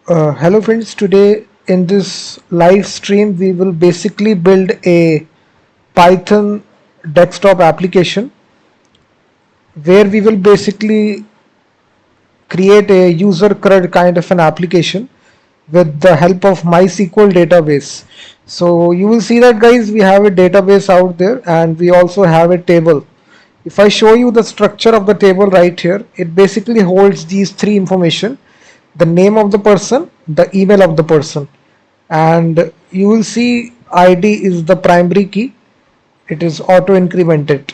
Hello friends, today in this live stream we will basically build a Python desktop application where we will basically create a user CRUD kind of an application with the help of MySQL database. So you will see that guys, we have a database out there and we also have a table. If I show you the structure of the table right here, it basically holds these three information: the name of the person, the email of the person, and you will see ID is the primary key. It is auto incremented.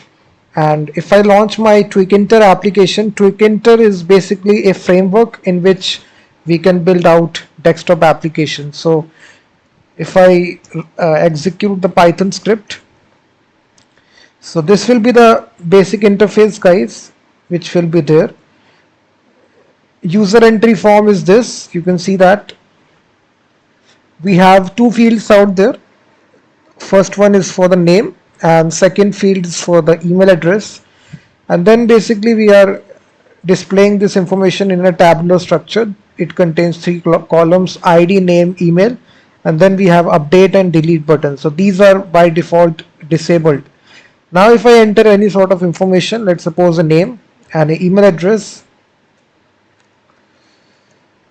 And if I launch my Tkinter application, Tkinter is basically a framework in which we can build out desktop applications. So if I execute the Python script, so this will be the basic interface guys, which will be there. User entry form is this. You can see that we have two fields out there. First one is for the name and second field is for the email address, and then basically we are displaying this information in a tabular structure. It contains three columns: ID, name, email, and then we have update and delete button. So these are by default disabled. Now if I enter any sort of information, let's suppose a name and an email address,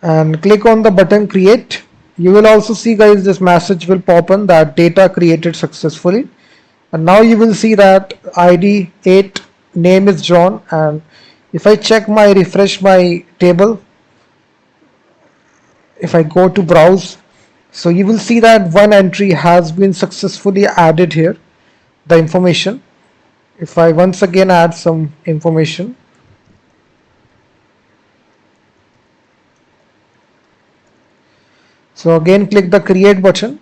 and click on the button create, you will also see guys this message will pop in that data created successfully. And now you will see that ID 8, name is John, and if I refresh my table, if I go to browse, so you will see that one entry has been successfully added here, the information. If I once again add some information, so again click the create button.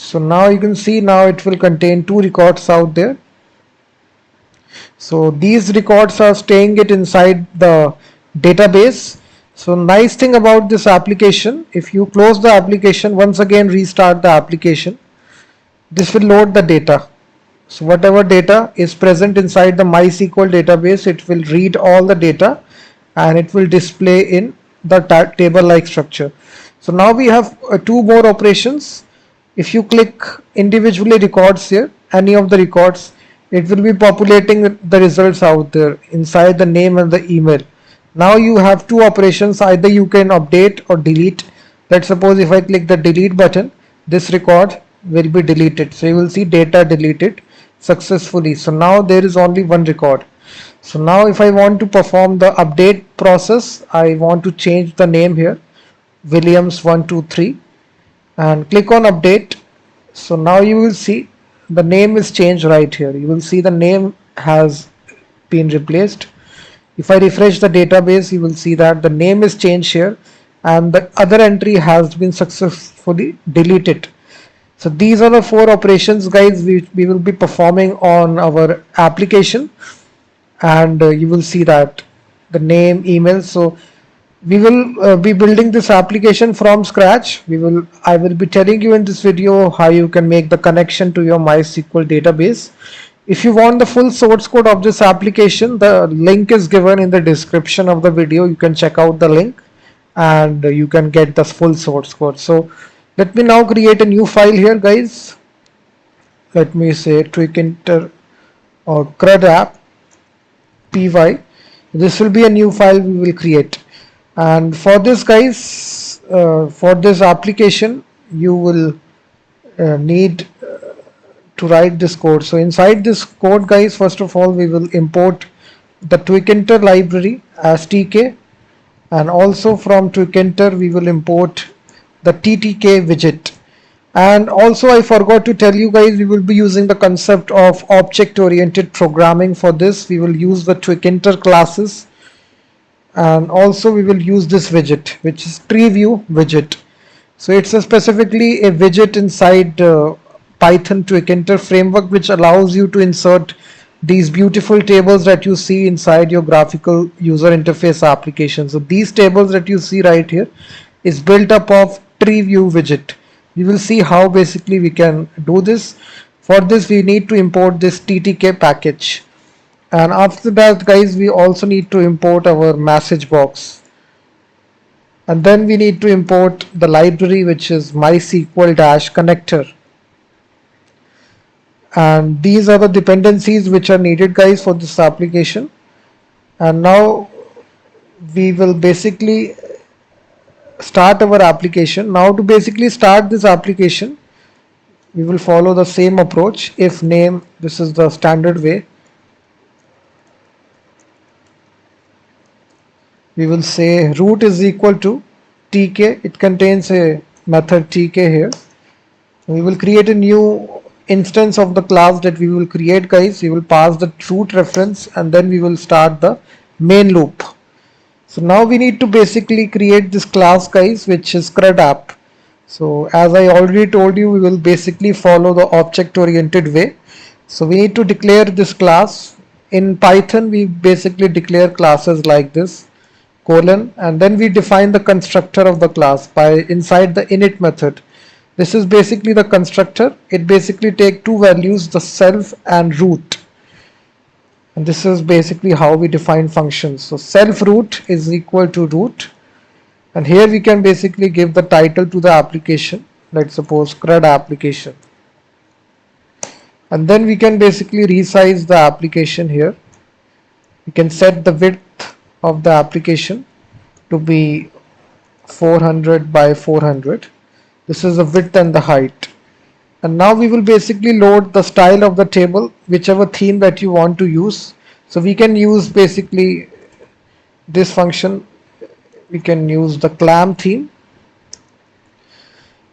So now you can see now it will contain two records out there. So these records are staying it inside the database. So nice thing about this application, if you close the application, once again restart the application, this will load the data. So whatever data is present inside the MySQL database, it will read all the data and it will display in the table like structure. So now we have two more operations. If you click individually records here, any of the records, it will be populating the results out there inside the name and the email. Now you have two operations, either you can update or delete. Let's suppose if I click the delete button, this record will be deleted. So you will see data deleted successfully. So now there is only one record. So now if I want to perform the update process, I want to change the name here, Williams123, and click on update. So now you will see the name is changed right here. You will see the name has been replaced. If I refresh the database, you will see that the name is changed here and the other entry has been successfully deleted. So these are the four operations guys we will be performing on our application, and you will see that the name, email. So we will be building this application from scratch. I will be telling you in this video how you can make the connection to your MySQL database. If you want the full source code of this application, the link is given in the description of the video. You can check out the link and you can get the full source code. So let me now create a new file here guys. Let me say Tkinter or CRUD app py. This will be a new file we will create. And for this guys, for this application, you will need to write this code. So inside this code guys, first of all, we will import the Tkinter library as TK, and also from Tkinter we will import the TTK widget. And also I forgot to tell you guys, we will be using the concept of object-oriented programming. For this we will use the Tkinter classes, and also we will use this widget, which is TreeView widget. So it's specifically a widget inside Python Tkinter framework, which allows you to insert these beautiful tables that you see inside your graphical user interface application. So these tables that you see right here is built up of TreeView widget. We will see how basically we can do this. For this we need to import this TTK package. And after that guys, we also need to import our message box. and then we need to import the library which is MySQL-connector. And these are the dependencies which are needed, guys, for this application. And now we will basically start our application. Now to basically start this application, we will follow the same approach. If name, this is the standard way. We will say root is equal to tk. It contains a method tk here. We will create a new instance of the class that we will create, guys. We will pass the root reference and then we will start the main loop. So now we need to basically create this class, guys, which is CRUD app. So as I already told you, we will basically follow the object oriented way. So we need to declare this class. In Python, we basically declare classes like this, colon, and then we define the constructor of the class by inside the init method. This is basically the constructor. It basically takes two values, the self and root. And this is basically how we define functions. So self root is equal to root. And here we can basically give the title to the application. Let's suppose CRUD application. And then we can basically resize the application here. We can set the width of the application to be 400 by 400. This is the width and the height. And now we will basically load the style of the table, whichever theme that you want to use. So we can use basically this function. We can use the clam theme.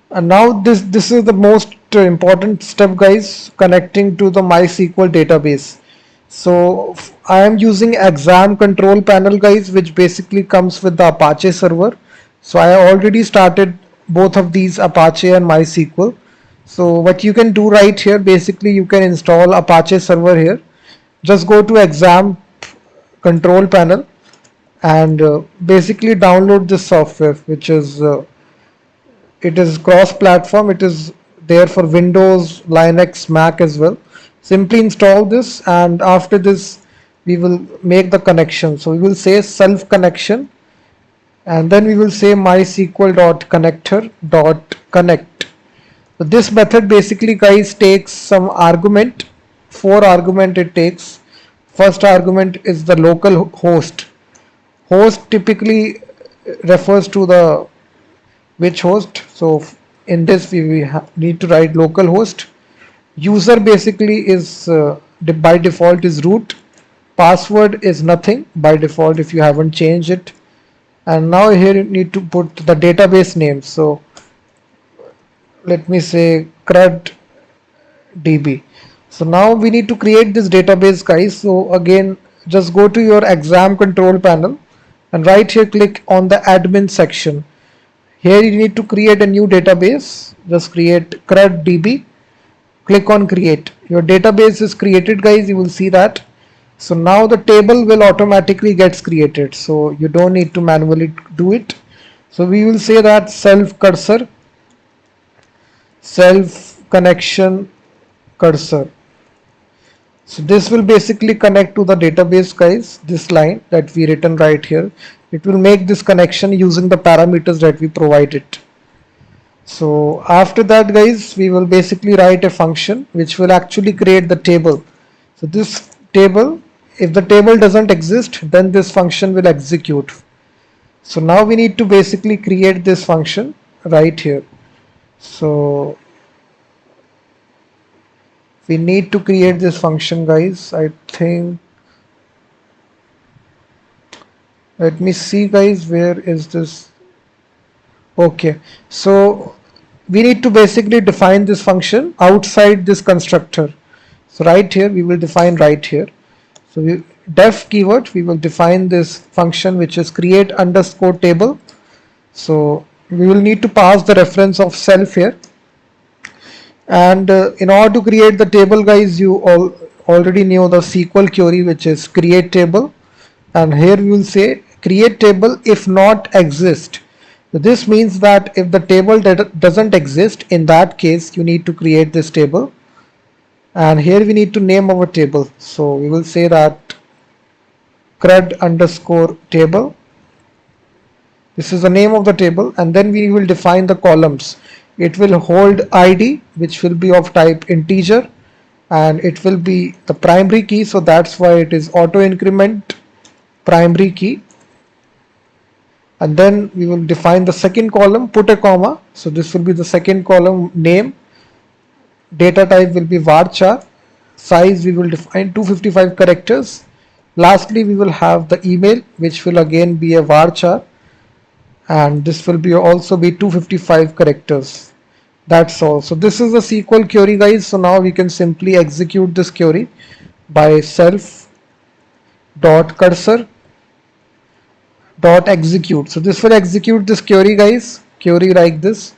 And now this is the most important step, guys, connecting to the MySQL database. So I am using exam control panel, guys, which basically comes with the Apache server. So I already started both of these, Apache and MySQL. So what you can do right here, basically you can install Apache server here. Just go to exam control panel and basically download this software, which is it is cross-platform. It is there for Windows, Linux, Mac as well. Simply install this, and after this we will make the connection. So we will say self connection, and then we will say mysql.connector.connect. So this method basically, guys, takes some argument. 4 argument it takes. First argument is the local host. Host typically refers to the which host. So in this we need to write local host. User basically is by default is root. Password is nothing by default if you haven't changed it. And now here you need to put the database name. So let me say CRUD DB. So now we need to create this database, guys. So again, just go to your exam control panel and right here click on the admin section. Here you need to create a new database. Just create CRUD DB. Click on create. Your database is created, guys. You will see that. So now the table will automatically gets created. So you don't need to manually do it. So we will say that self cursor, self connection cursor. So this will basically connect to the database, guys. This line that we written right here, it will make this connection using the parameters that we provided. So after that, guys, we will basically write a function which will actually create the table. So this table, if the table doesn't exist, then this function will execute. So now we need to basically create this function right here. So we need to create this function, guys. I think, let me see, guys, where is this? Okay, so we need to basically define this function outside this constructor. So right here we will define right here. So def keyword, we will define this function which is create underscore table. So we will need to pass the reference of self here. And in order to create the table, guys, you already know the SQL query, which is create table. And here we will say create table if not exist. So this means that if the table doesn't exist, in that case you need to create this table. And here we need to name our table. So we will say that CRUD underscore table. This is the name of the table, and then we will define the columns. It will hold ID, which will be of type integer, and it will be the primary key, so that's why it is auto increment primary key. And then we will define the second column, put a comma, so this will be the second column name. Data type will be varchar. Size we will define 255 characters. Lastly, we will have the email, which will again be a varchar, and this will be also be 255 characters. That's all. So this is the SQL query, guys. So now we can simply execute this query by self dot cursor dot execute. So this will execute this query, guys, query like this,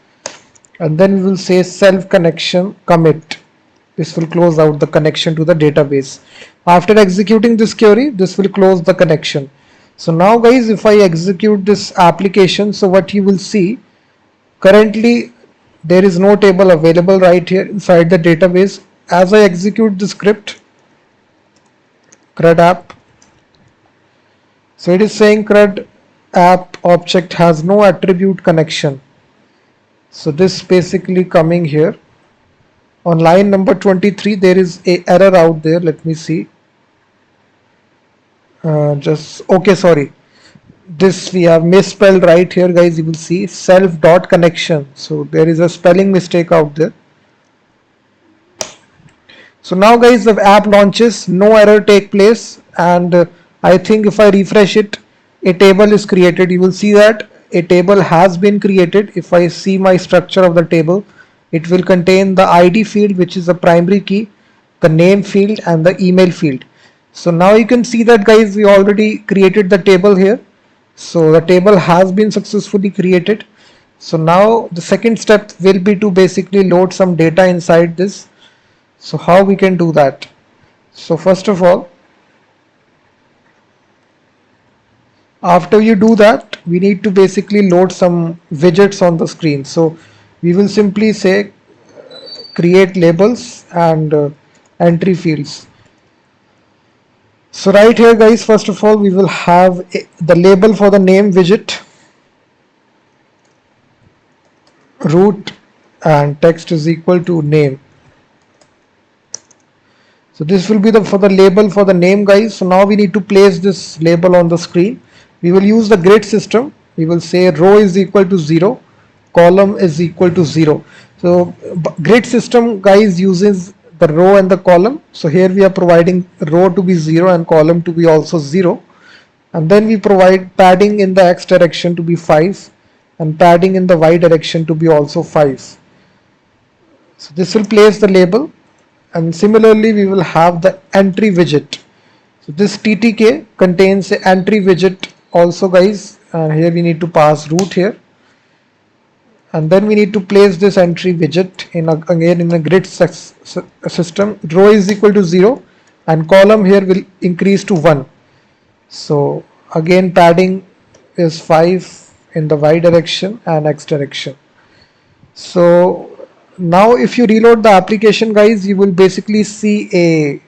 and then we will say self connection commit. This will close out the connection to the database. After executing this query, this will close the connection. So now, guys, if I execute this application, so what you will see, currently there is no table available right here inside the database. As I execute the script, CRUD app, so it is saying CRUD app object has no attribute connection. So this basically coming here. On line number 23, there is a error out there. Let me see. Okay, sorry. This we have misspelled right here, guys. You will see self dot connection. So there is a spelling mistake out there. So now, guys, the app launches, no error take place, and I think if I refresh it, a table is created. You will see that a table has been created. If I see my structure of the table, it will contain the ID field, which is the primary key, the name field, and the email field. So now you can see that, guys, we already created the table here. So the table has been successfully created. So now the second step will be to basically load some data inside this. So how we can do that? So first of all, after you do that, we need to basically load some widgets on the screen. So we will simply say create labels and entry fields. So right here, guys, first of all, we will have the label for the name widget, root, and text is equal to name. So this will be for the label for the name, guys. So now we need to place this label on the screen. We will use the grid system. We will say row is equal to 0, column is equal to 0. So grid system, guys, uses the row and the column. So here we are providing row to be 0 and column to be also 0. And then we provide padding in the x direction to be 5 and padding in the y direction to be also 5. So this will place the label, and similarly we will have the entry widget. So this TTK contains the entry widget also, guys. Here we need to pass root here, and then we need to place this entry widget again in the grid system. Row is equal to 0 and column here will increase to 1. So again padding is 5 in the y direction and x direction. So now if you reload the application, guys, you will basically see a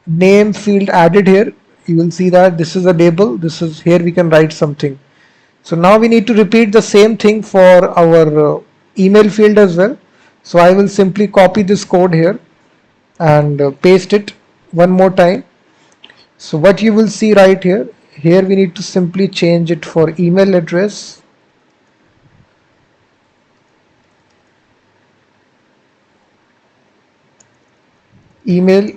name field added here. You will see that this is a label. This is here we can write something. So now we need to repeat the same thing for our email field as well. So I will simply copy this code here and paste it one more time. So what you will see right here, we need to simply change it for email address. Email.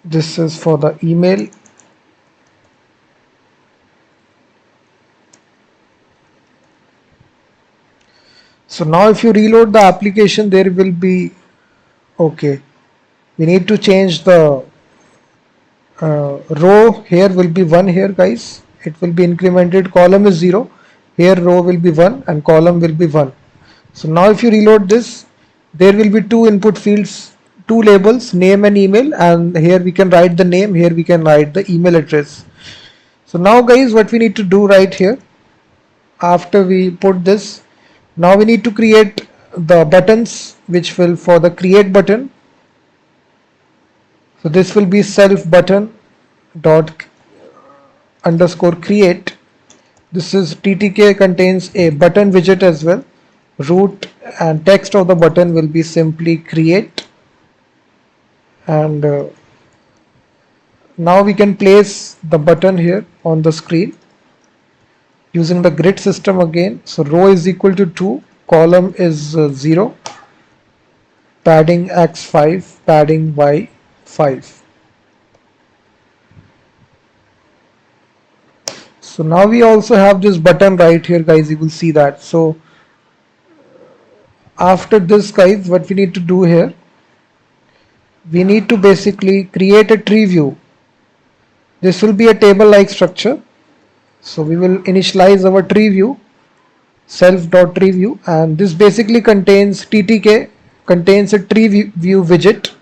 This is for the email. So now if you reload the application, there will be, okay, we need to change the row here will be 1 here, guys. It will be incremented. Column is 0. Here row will be 1 and column will be 1. So now if you reload this, there will be 2 input fields, 2 labels, name and email, and here we can write the name, here we can write the email address. So now, guys, what we need to do right here, after we put this, now we need to create the buttons, which will for the create button. So this will be self button dot underscore create. This is TTK contains a button widget as well. Root and text of the button will be simply create, and now we can place the button here on the screen using the grid system again. So row is equal to 2, column is 0, padding x 5, padding y 5. So now we also have this button right here, guys. You will see that. So after this, guys, what we need to do here, we need to basically create a tree view. This will be a table like structure. So we will initialize our tree view, self.treeView, and this basically contains TTK, contains a tree view widget.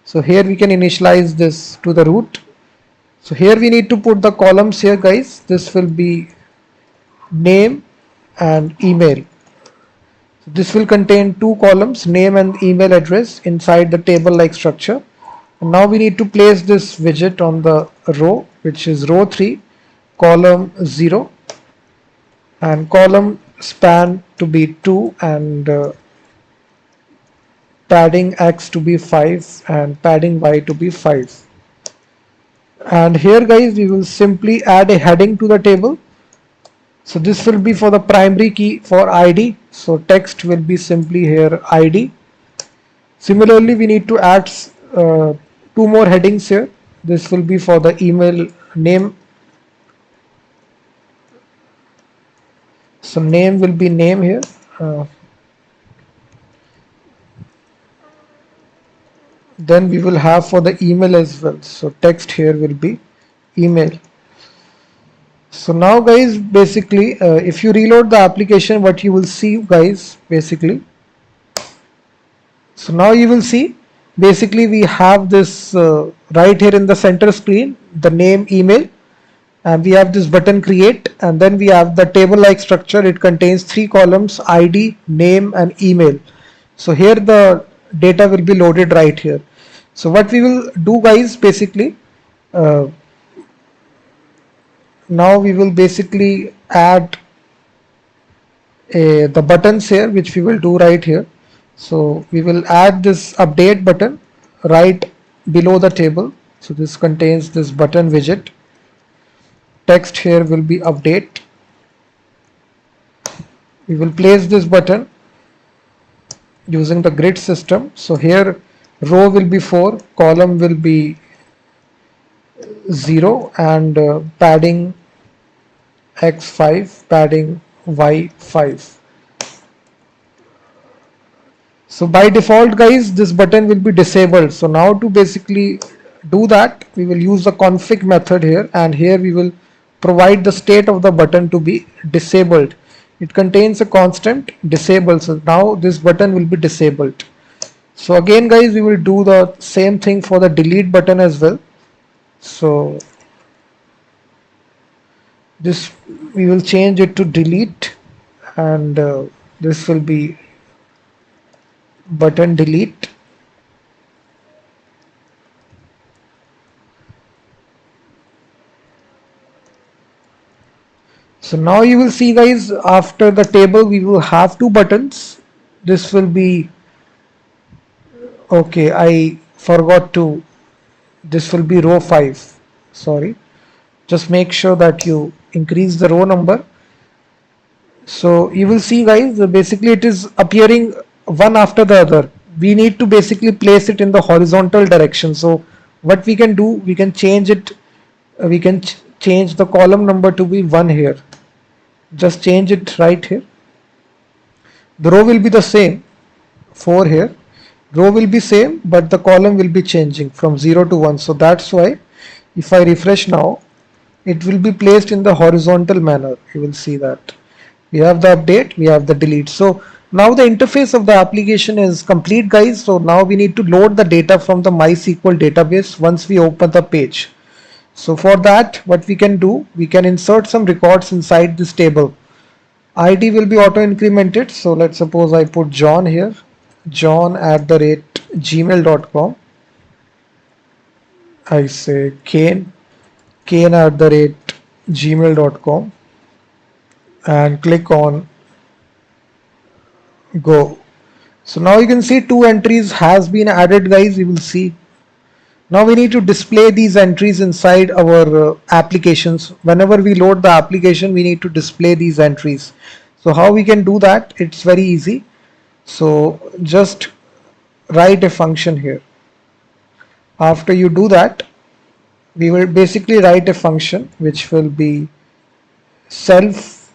So here we can initialize this to the root. So here we need to put the columns here, guys. This will be name and email. So this will contain 2 columns, name and email address, inside the table like structure. And now we need to place this widget on the row, which is row 3, column 0, and column span to be 2, and padding x to be 5 and padding y to be 5. And here, guys, we will simply add a heading to the table. So this will be for the primary key for ID. So text will be simply here ID. Similarly, we need to add 2 more headings here. This will be for the email name. So name will be name here. Then we will have for the email as well. So text here will be email. So now, guys, basically if you reload the application, what you will see, guys, basically, so now you will see basically we have this right here in the center screen, the name, email, and we have this button create, and then we have the table like structure. It contains 3 columns, ID, name and email. So here the data will be loaded right here. So what we will do, guys, basically now we will basically add the buttons here, which we will do right here. So we will add this update button right below the table. So this contains this button widget. Text here will be update. We will place this button using the grid system. So here row will be 4, column will be 0, and padding x5, padding y5. So by default, guys, this button will be disabled. So now to basically do that, we will use the config method here, and here we will provide the state of the button to be disabled. It contains a constant disable. So now this button will be disabled. So again, guys, we will do the same thing for the delete button as well. So this we will change it to delete, and this will be button delete. So now you will see, guys, after the table we will have 2 buttons. This will be, okay, I forgot to, this will be row 5, sorry. Just make sure that you increase the row number. So you will see, guys, basically it is appearing one after the other. We need to basically place it in the horizontal direction. So what we can do, we can change it, we can change the column number to be 1 here. Just change it right here. The row will be the same, 4 here. Row will be same, but the column will be changing from 0 to 1. So that's why if I refresh now, it will be placed in the horizontal manner. You will see that we have the update, we have the delete. So now the interface of the application is complete, guys. So now we need to load the data from the MySQL database once we open the page. So for that, what we can do, we can insert some records inside this table. ID will be auto incremented. So let's suppose I put John here, john@gmail.com. I say Kane, kane@gmail.com and click on go. So now you can see 2 entries has been added, guys. You will see now we need to display these entries inside our applications. Whenever we load the application, we need to display these entries. So how we can do that? It's very easy. So just write a function here. After you do that, we will basically write a function which will be self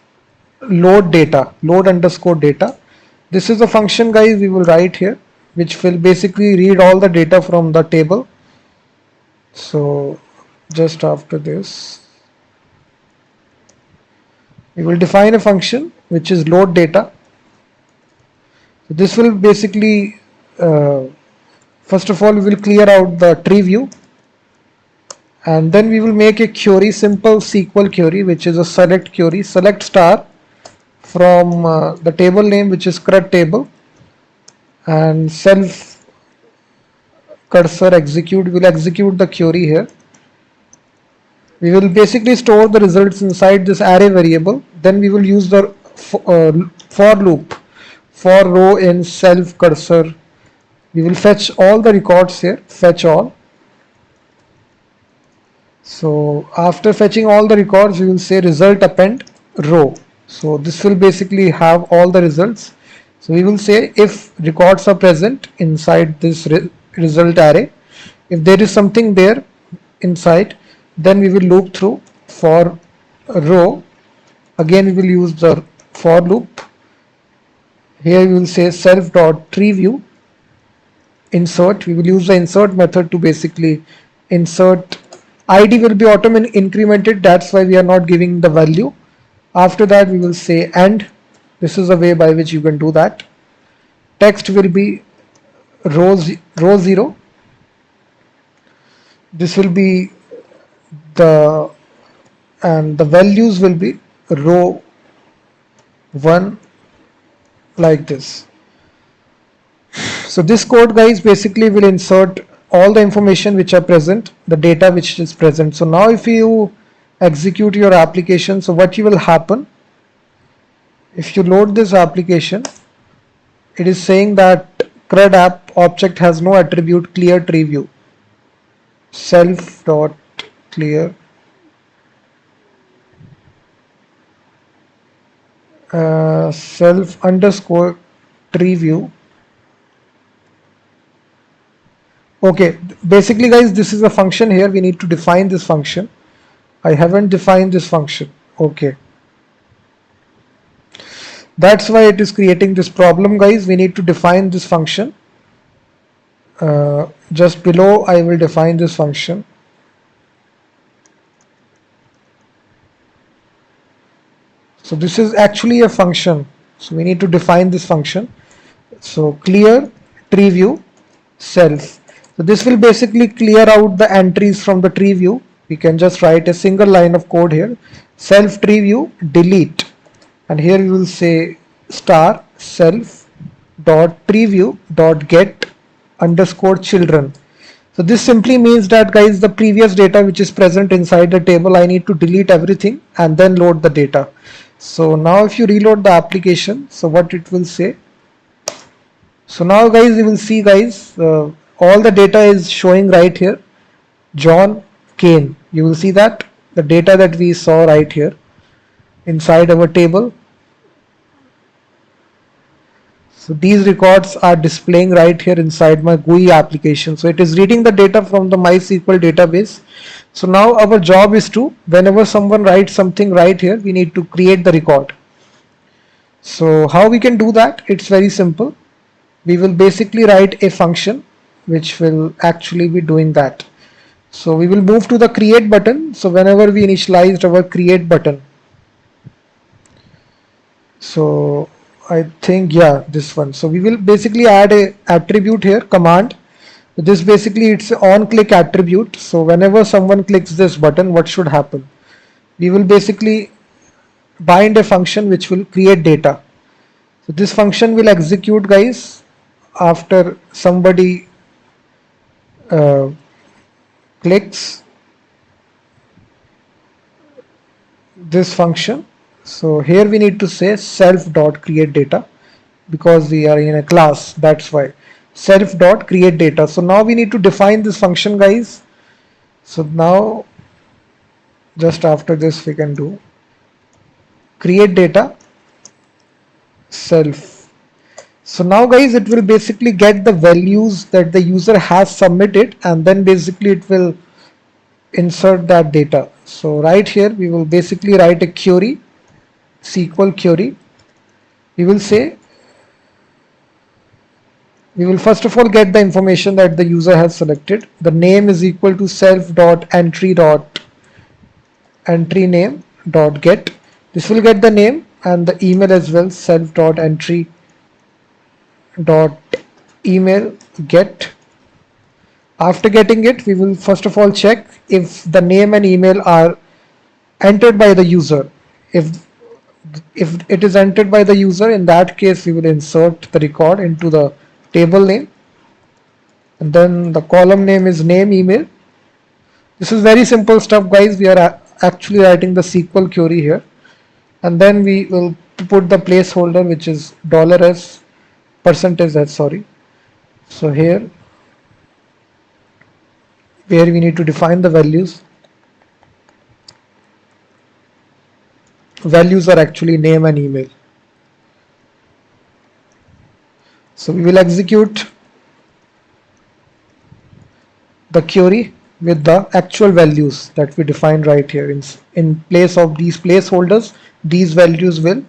load data, load underscore data. This is a function, guys, we will write here, which will basically read all the data from the table. So just after this, we will define a function which is load data. So this will basically, first of all, we will clear out the tree view, and then we will make a query, simple SQL query, which is a select query, select star from the table name, which is CRUD table, and self cursor execute will execute the query here. We will basically store the results inside this array variable. Then we will use the for loop for row in self cursor. We will fetch all the records here, fetch all. So after fetching all the records, we will say result append row. So this will basically have all the results. So we will say if records are present inside this result array, if there is something there inside, then we will loop through for row. Again, we will use the for loop. Here we will say self.TreeView insert. We will use the insert method to basically insert. ID will be automatically incremented. That's why we are not giving the value. After that, we will say end. This is a way by which you can do that. Text will be row 0. This will be the values will be row 1 like this. So this code, guys, basically will insert all the information which are present, the data which is present. So now if you execute your application, so what will happen, if you load this application, it is saying that CRUD app object has no attribute clear tree view. Self dot clear self underscore tree view. Okay, basically, guys, this is a function here. We need to define this function. I haven't defined this function. Okay, that's why it is creating this problem, guys. We need to define this function. Just below, I will define this function. So this is actually a function. So we need to define this function. So clear tree view self. So this will basically clear out the entries from the tree view. We can just write a single line of code here. Self tree view delete. And here we will say star self dot tree view dot get underscore children. So this simply means that, guys, the previous data which is present inside the table, I need to delete everything and then load the data. So now if you reload the application, so what it will say. So now, guys, you will see, guys, all the data is showing right here. John Kane. You will see that the data that we saw right here inside our table. So these records are displaying right here inside my GUI application. So it is reading the data from the MySQL database. So now our job is to, whenever someone writes something right here, we need to create the record. So how we can do that? It's very simple. We will basically write a function which will actually be doing that. So we will move to the create button. So whenever we initialized our create button, so I think, yeah, this one. So we will basically add a attribute here, command. This basically it's on click attribute. So whenever someone clicks this button, what should happen? We will basically bind a function which will create data. So this function will execute, guys, after somebody clicks. this function. So here we need to say self dot create data because we are in a class, that's why self dot create data. So now we need to define this function, guys. So now just after this we can do create data self. So now guys, it will basically get the values that the user has submitted, and then basically it will insert that data. So right here we will basically write a query, SQL query. We will say, we will first of all get the information that the user has selected. The name is equal to self dot entry dot entry name dot get. This will get the name and the email as well, self dot entry dot email get. After getting it, we will first of all check if the name and email are entered by the user. If it is entered by the user, in that case we will insert the record into the table name, and then the column name is name email. This is very simple stuff, guys. We are actually writing the SQL query here, and then we will put the placeholder, which is $s %s, sorry. So here where we need to define the values are actually name and email. So we will execute the query with the actual values that we defined right here. In place of these placeholders, these values will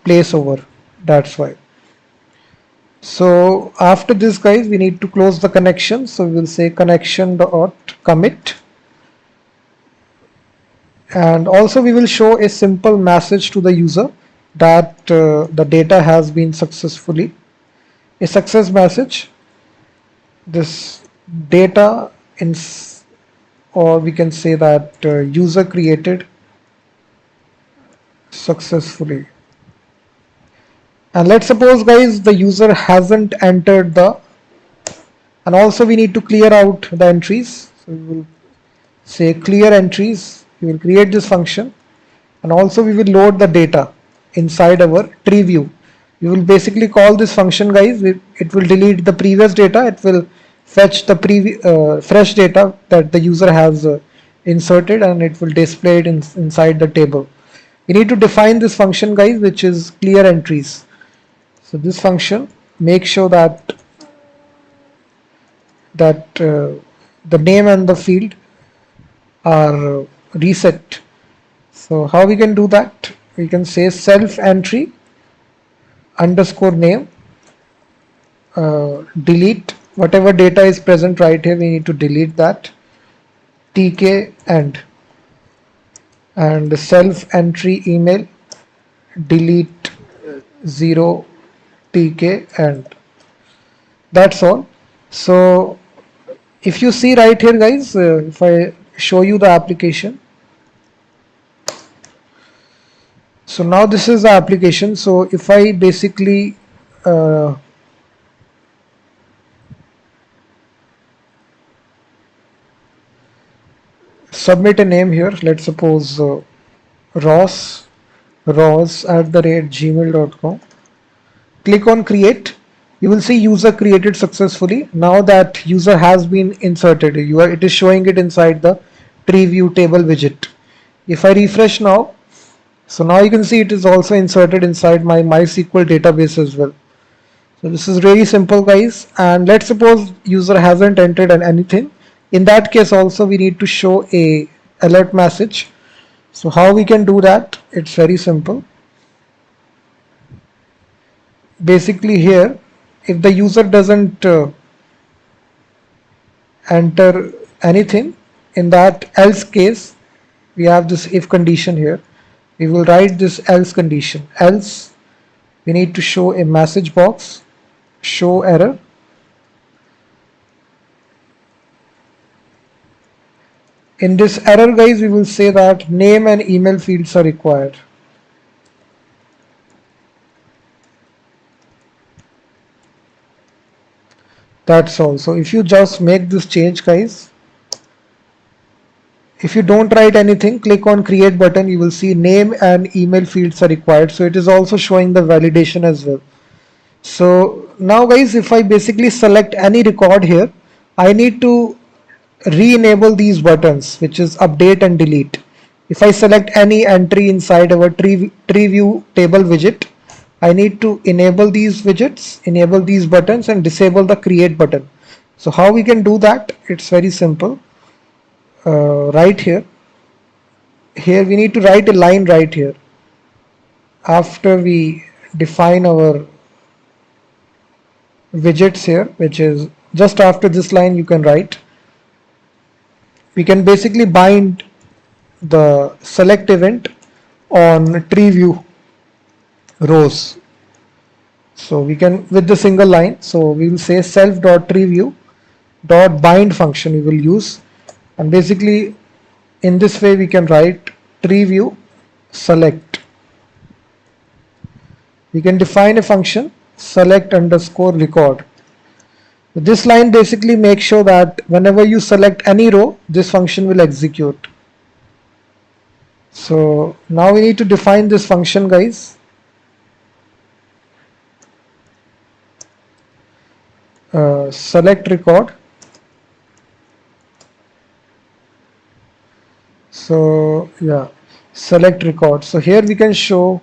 place over. That's why. So after this, guys, we need to close the connection. So we will say connection dot commit, and also we will show a simple message to the user that the data has been successfully, a success message. This data in, or we can say that user created successfully. And let's suppose, guys, the user hasn't entered the, and also we need to clear out the entries. So we will say clear entries. We will create this function, and also we will load the data inside our TreeView. We will basically call this function, guys. It will delete the previous data. It will fetch the fresh data that the user has inserted, and it will display it inside the table. We need to define this function, guys, which is clear entries. So this function makes sure that the name and the field are reset. So how we can do that? We can say self entry underscore name, delete whatever data is present right here. We need to delete that, tk end, and self entry email, delete 0 tk end. That's all. So if you see right here, guys, if I show you the application, so now this is the application. So if I basically submit a name here, let's suppose ross @gmail.com, click on create, you will see user created successfully. Now that user has been inserted, it is showing it inside the TreeView table widget. If I refresh now, so now you can see it is also inserted inside my MySQL database as well. So this is really simple, guys. And let's suppose user hasn't entered anything. In that case also we need to show a alert message. So how we can do that? It's very simple. Basically here, if the user doesn't enter anything, in that else case, we have this if condition here. We will write this else condition. Else we need to show a message box, show error. In this error, guys, we will say that name and email fields are required. That's all. So if you just make this change, guys, If you don't write anything, click on create button, you will see name and email fields are required. So it is also showing the validation as well. So now guys, if I basically select any record here, I need to re-enable these buttons, which is update and delete. If I select any entry inside our TreeView table widget, I need to enable these widgets, enable these buttons, and disable the create button. So how we can do that? It's very simple. Right here we need to write a line right here after we define our widgets here, which is just after this line. You can write, we can basically bind the select event on TreeView rows. So we can, with the single line, so we will say self.TreeView.bind function we will use, and basically in this way we can write TreeView select. We can define a function select underscore record. This line basically makes sure that whenever you select any row, this function will execute. So now we need to define this function, guys. Select record. So yeah, select record. So here we can show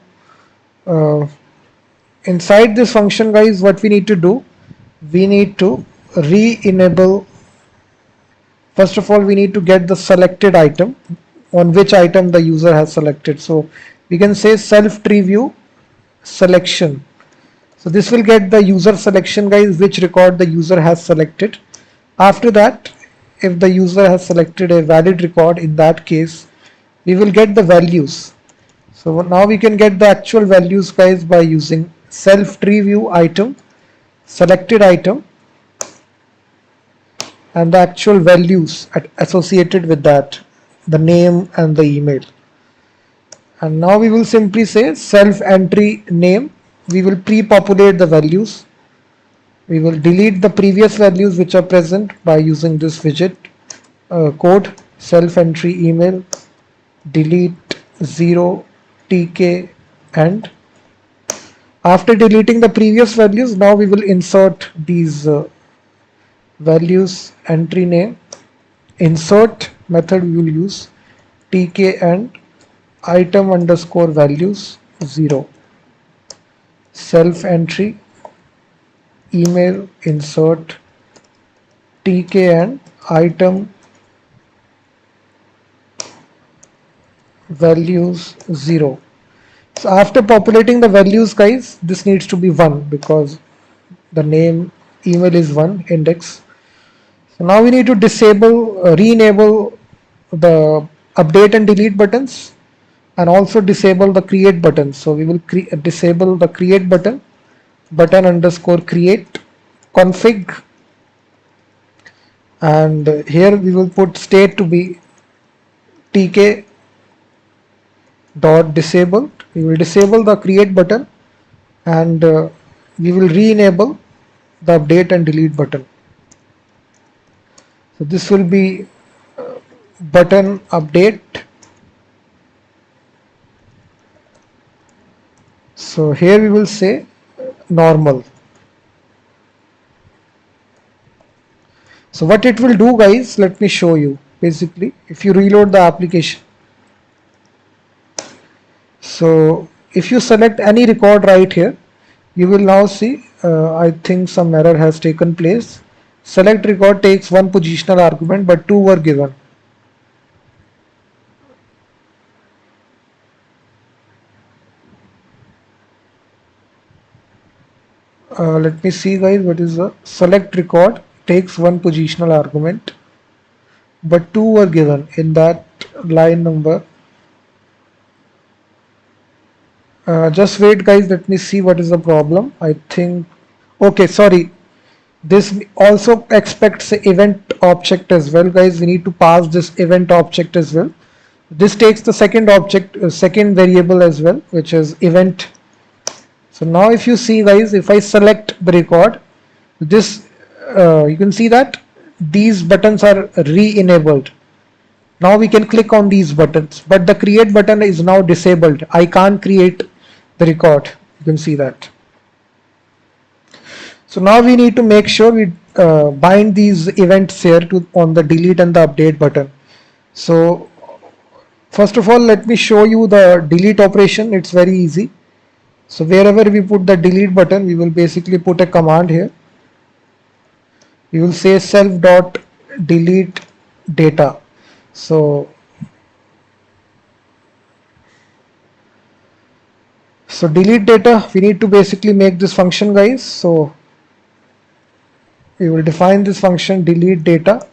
inside this function, guys, what we need to do, we need to re-enable. First of all, we need to get the selected item, on which item the user has selected. So we can say self TreeView selection. So this will get the user selection, guys, which record the user has selected. After that, if the user has selected a valid record, in that case we will get the values. So now we can get the actual values, guys, by using self TreeView item, selected item, and the actual values associated with that, the name and the email. And now we will simply say self entry name. We will pre-populate the values. We will delete the previous values which are present by using this widget code self entry email, delete 0 tk, and after deleting the previous values, now we will insert these values. Entry name, insert method we will use tk and item underscore values 0. Self entry email, insert tk and item values 0. So after populating the values, guys, this needs to be 1 because the name email is 1 index. So now we need to disable, re-enable the update and delete buttons, and also disable the create button. So we will disable the create button, button underscore create config, and here we will put state to be tk dot disabled. We will disable the create button, and we will re-enable the update and delete button. So this will be button update. So here we will say normal. So what it will do, guys, let me show you. Basically, if you reload the application, so if you select any record right here, you will now see I think some error has taken place. Select record takes one positional argument, but two were given. Let me see, guys, what is the select record takes one positional argument, but two were given in that line number. Just wait, guys, let me see what is the problem. I think, okay, sorry, this also expects the event object as well, guys. We need to pass this event object as well. This takes the second object, second variable as well, which is event. So now if you see, guys, if I select the record, this you can see that these buttons are re-enabled. Now we can click on these buttons, but the create button is now disabled. I can't create the record. You can see that. So now we need to make sure we bind these events here on the delete and the update button. So first of all, let me show you the delete operation. It's very easy. So wherever we put the delete button, we will basically put a command here. We will say self dot delete data. So delete data, we need to basically make this function, guys. So we will define this function delete data.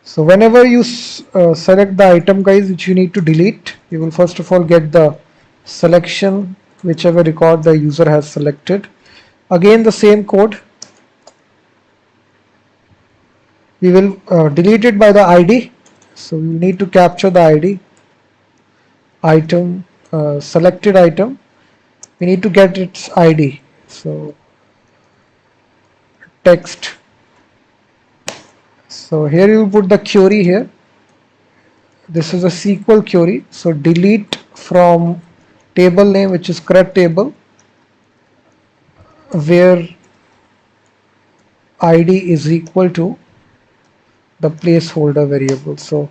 So whenever you select the item, guys, which you need to delete, you will first of all get the selection, whichever record the user has selected. Again the same code. We will delete it by the ID. So we need to capture the ID, item, selected item. We need to get its ID. So text. So here you will put the query here. This is a SQL query. So delete from table name, which is CRUD table, where ID is equal to the placeholder variable. So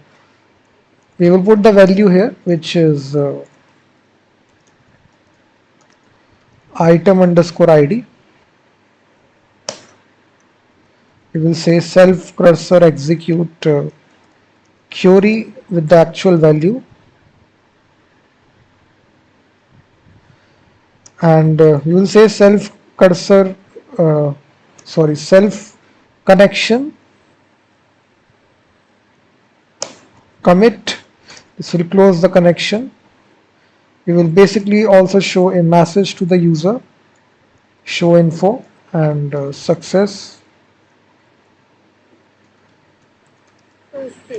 we will put the value here, which is item underscore ID. We will say self cursor execute query with the actual value, and we will say self cursor self connection commit. This will close the connection. We will basically also show a message to the user, show info and success.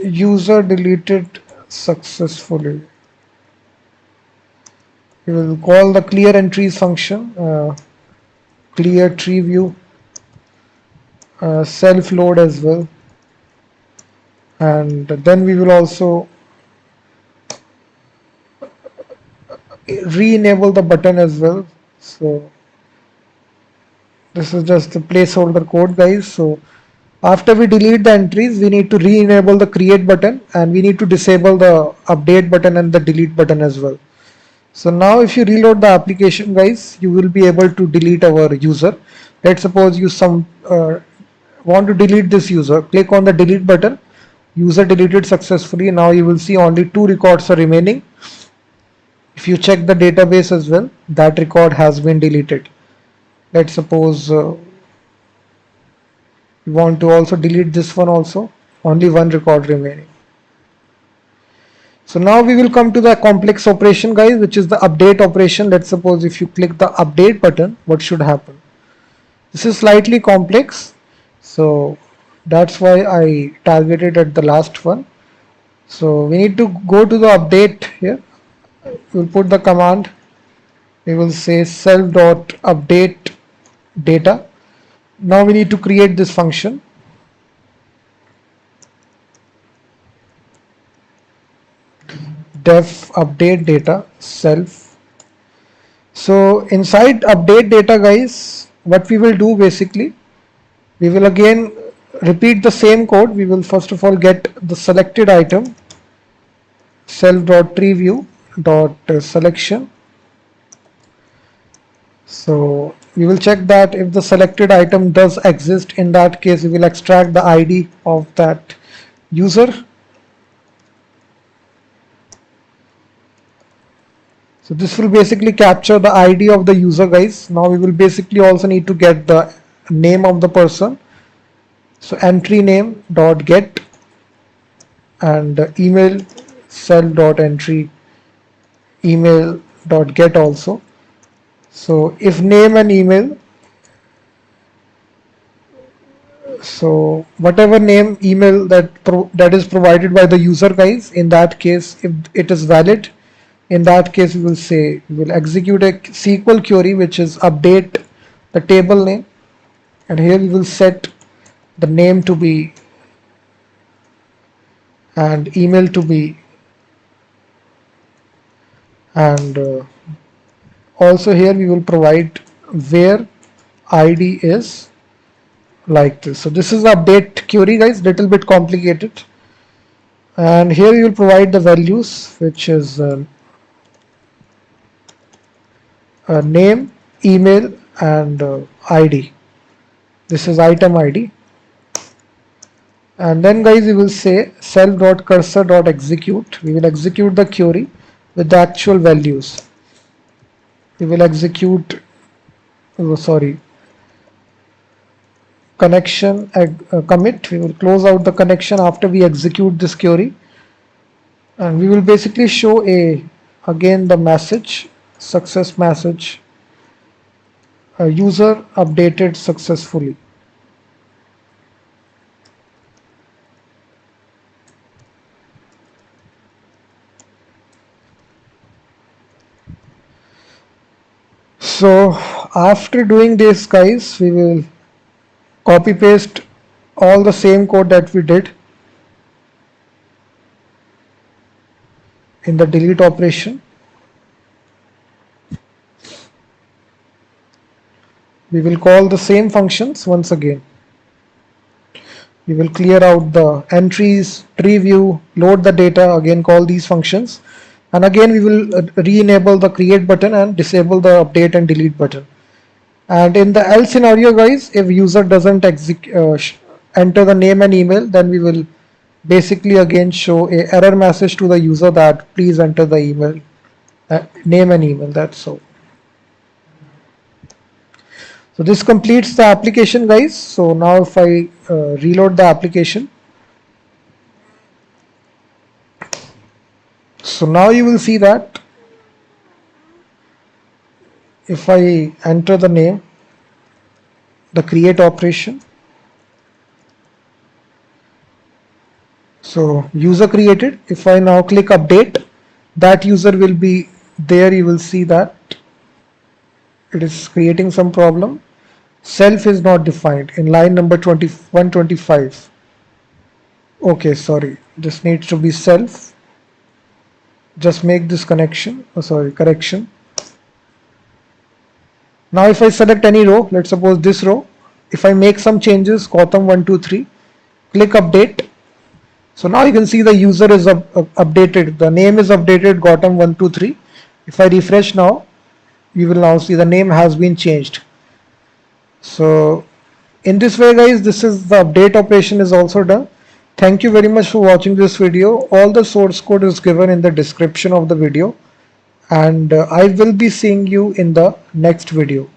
User deleted successfully. We will call the clear entries function, clear TreeView, self load as well, and then we will also re-enable the button as well. So this is just the placeholder code, guys. So after we delete the entries, we need to re-enable the create button, and we need to disable the update button and the delete button as well. So now if you reload the application, guys, you will be able to delete our user. Let's suppose you want to delete this user. Click on the delete button. User deleted successfully. Now you will see only 2 records are remaining. If you check the database as well, that record has been deleted. Let's suppose we want to also delete this one also. Only 1 record remaining. So now we will come to the complex operation, guys, which is the update operation. Let's suppose if you click the update button, what should happen? This is slightly complex, so that's why I targeted at the last one. So we need to go to the update here. We'll put the command. We will say self.update data. Now we need to create this function. Def update data self. So inside update data, guys, what we will do basically, we will again repeat the same code. We will first of all get the selected item, self.TreeView.selection. So we will check that if the selected item does exist. In that case, we will extract the ID of that user. So this will basically capture the ID of the user, guys. Now we will basically also need to get the name of the person. So entry name dot get and email self.entry email dot get also. So if name and email, so whatever name email that is provided by the user, guys, in that case, if it is valid, in that case we will execute a SQL query which is update the table name, and here we will set the name to be and email to be, and also here we will provide where id is like this. So this is the update query, guys, little bit complicated. And here you will provide the values, which is name, email, and id. This is item id. And then, guys, we will say self.cursor.execute. We will execute the query with the actual values. We will execute, connection commit. We will close out the connection after we execute this query, and we will basically show again the message, success message, user updated successfully. So after doing this, guys, we will copy paste all the same code that we did in the delete operation. We will call the same functions once again. We will clear out the entries, TreeView, load the data, again call these functions. And again we will re-enable the create button and disable the update and delete button. And in the else scenario, guys, if user doesn't enter the name and email, then we will basically again show a error message to the user that please enter the email, name and email. That's so. So this completes the application, guys. So now if I reload the application, so now you will see that if I enter the name, the create operation, so user created. If I now click update, that user will be there. You will see that it is creating some problem. Self is not defined in line number 125. Okay, sorry, this needs to be self. Just make this correction. Now if I select any row, let's suppose this row, if I make some changes, Gautam 123, click update. So now you can see the user is updated, the name is updated, Gautam 123. If I refresh now, you will now see the name has been changed. So in this way, guys, this is the update operation is also done. Thank you very much for watching this video. All the source code is given in the description of the video, and I will be seeing you in the next video.